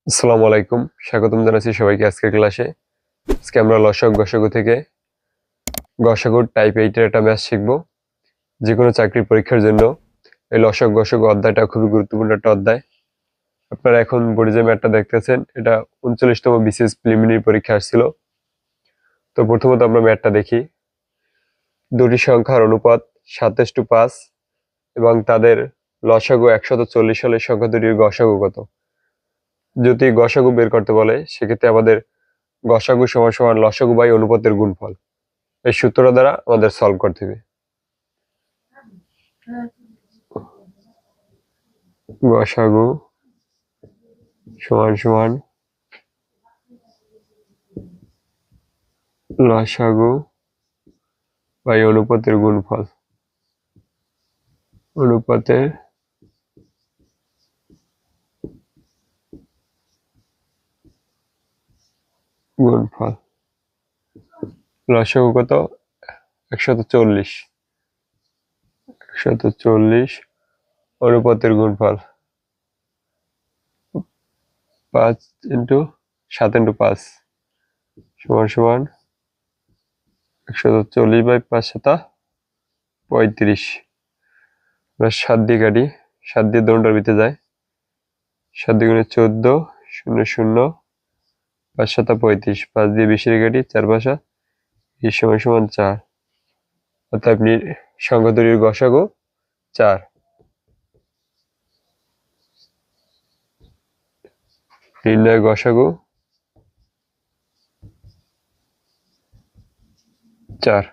আসসালামু আলাইকুম, স্বাগতম জানাচ্ছি সবাইকে আজকের ক্লাসে। আজকে আমরা লসাগু গসাগু থেকে গসাগুর টাইপ 8 এর একটা ম্যাথ শিখব। যে কোনো চাকরির পরীক্ষার জন্য এই লসাগু গসাগু অধ্যায়টা খুবই গুরুত্বপূর্ণ একটা অধ্যায়। আপনারা এখন বোর্ডে যে ম্যাথটা দেখতেছেন এটা 39তম বিসিএস প্রিলিমিনারি পরীক্ষা আসছিল। তো প্রথমত আমরা ম্যাথটা দেখি। দুটি সংখ্যার অনুপাত 27:5 এবং তাদের লসাগু 140 হলে সংখ্যা দুটির গসাগু কত? যদি গসাগু বের করতে বলে সেক্ষেত্রে আমাদের গসাগু সমান সমান লসাগু বাই অনুপাতের গুণফল, এই সূত্রটা দ্বারা আমাদের সলভ করতে হবে। গসাগু সমান সমান লসাগু বাই অনুপাতের গুণফল, অনুপাতের গুণফল। লসাগু কত? 140, 140 অনুপাতের গুণফল 5 ইন্টু 7 ইন্টু 5 সমান সমান 140 বাই 5 7 35। 7 দিয়ে কাটি, 7 দিয়ে দোনটার ভিতরে যায়, 7 দুগুণে 14, 0 0, 5 7 35, 5 দিয়ে 20 এর কাটি, 4 5 সমান সমান 4। অর্থাৎ আপনি সংখ্যা দুটির গসাগু 4। নির্ণয় গসাগু 4।